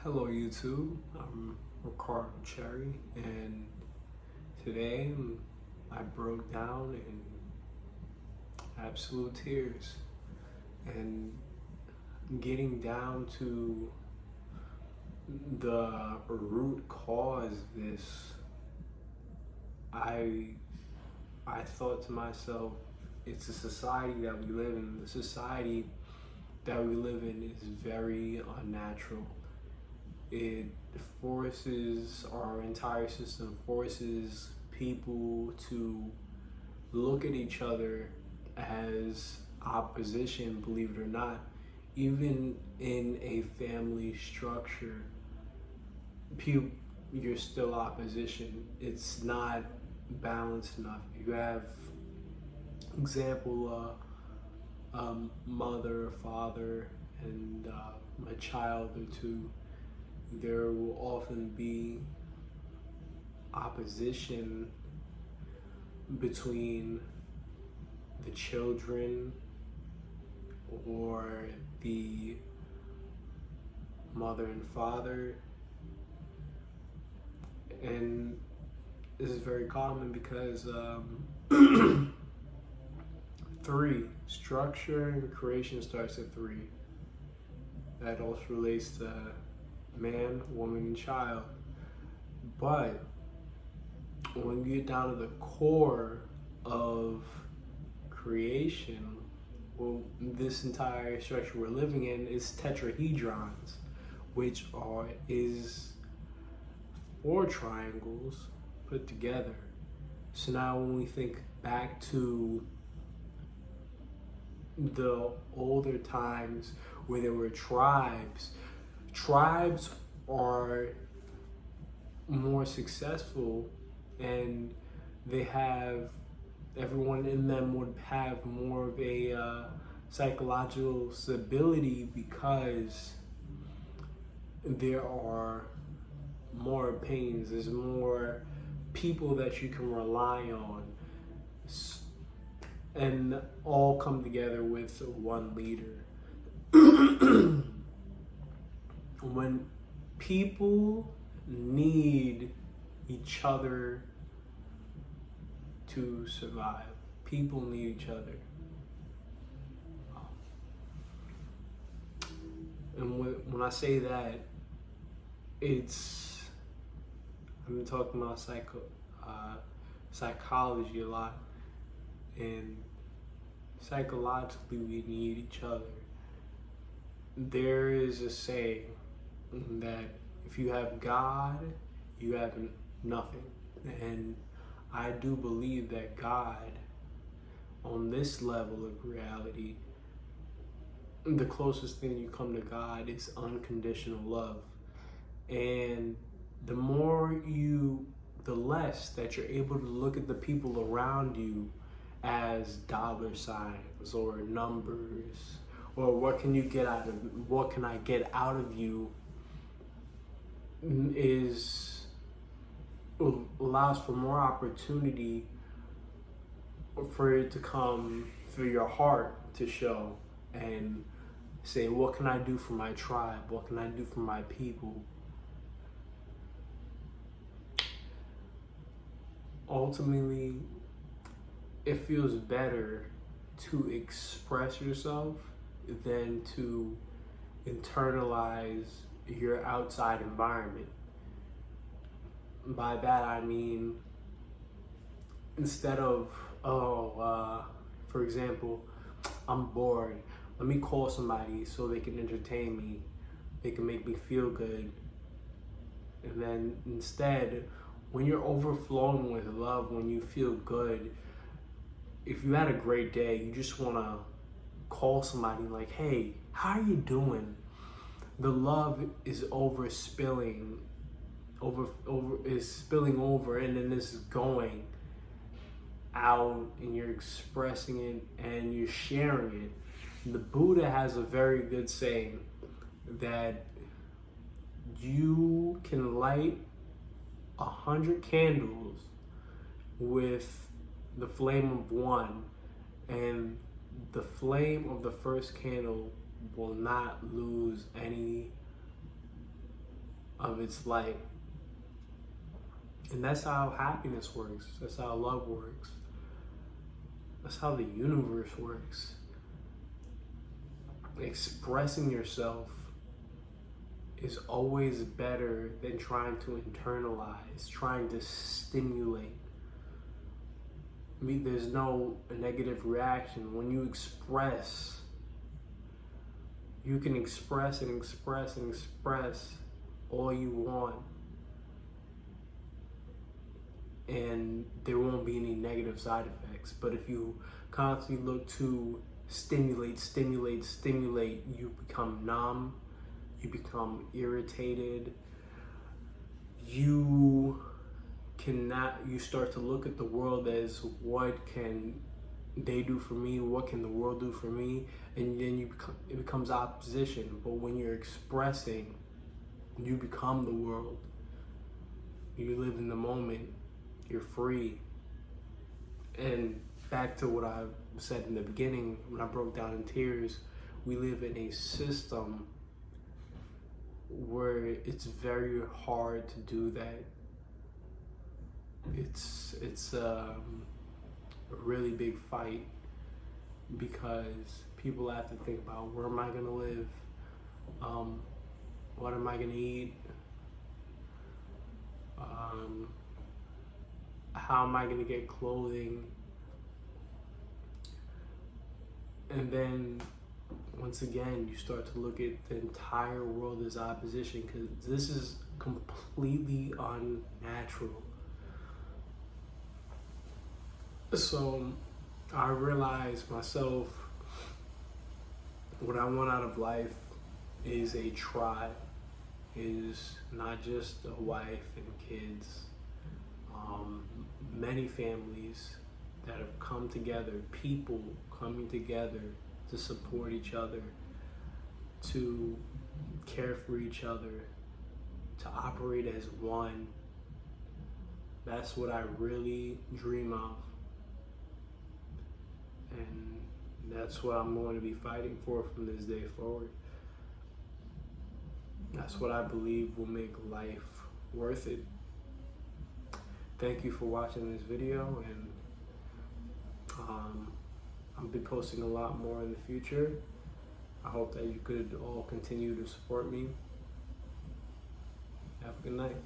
Hello YouTube, I'm Ricardo Cherry, and today I broke down in absolute tears and getting down to the root cause of this. I thought to myself, it's a society that we live in. The society that we live in is very unnatural. It forces our entire system, forces people to look at each other as opposition, believe it or not. Even in a family structure, you're still opposition. It's not balanced enough. You have example, mother, father, and a child or two. There will often be opposition between the children or the mother and father, and this is very common because three, structure and creation starts at three. That also relates to man, woman, and child. But when you get down to the core of creation, well, this entire structure we're living in is tetrahedrons, which is four triangles put together. So now when we think back to the older times where there were tribes are more successful, and everyone in them would have more of a psychological stability because there are more opinions, there's more people that you can rely on, and all come together with one leader. When people need each other to survive, people need each other. And when I say that, I've been talking about psychology a lot, and psychologically we need each other. There is a saying that if you have God, you have nothing. And I do believe that God, on this level of reality, the closest thing you come to God is unconditional love. And the less that you're able to look at the people around you as dollar signs or numbers, or what can I get out of you, allows for more opportunity for it to come through your heart to show and say, what can I do for my tribe? What can I do for my people? Ultimately, it feels better to express yourself than to internalize your outside environment. By that I mean, instead of, for example, I'm bored, let me call somebody so they can entertain me, they can make me feel good. And then instead, when you're overflowing with love, when you feel good, if you had a great day, you just want to call somebody like, hey, how are you doing? The love is spilling over, and then this is going out, and you're expressing it and you're sharing it. The Buddha has a very good saying that you can light 100 candles with the flame of one, and the flame of the first candle will not lose any of its light. And that's how happiness works. That's how love works. That's how the universe works. Expressing yourself is always better than trying to internalize, trying to stimulate. I mean, there's no negative reaction. When you express, you can express and express and express all you want. And there won't be any negative side effects. But if you constantly look to stimulate, you become numb, you become irritated, you start to look at the world as, what can they do for me? What can the world do for me? And then it becomes opposition. But when you're expressing, you become the world. You live in the moment. You're free. And back to what I said in the beginning, when I broke down in tears, we live in a system where it's very hard to do that. It's a really big fight, because people have to think about, where am I gonna live? What am I gonna eat? How am I gonna get clothing? And then once again, you start to look at the entire world as opposition, because this is completely unnatural. So I realized myself, what I want out of life is a tribe, is not just a wife and kids. Many families that have come together, people coming together to support each other, to care for each other, to operate as one. That's what I really dream of. And that's what I'm going to be fighting for from this day forward. That's what I believe will make life worth it. Thank you for watching this video, and I'll be posting a lot more in the future. I hope that you could all continue to support me. Have a good night.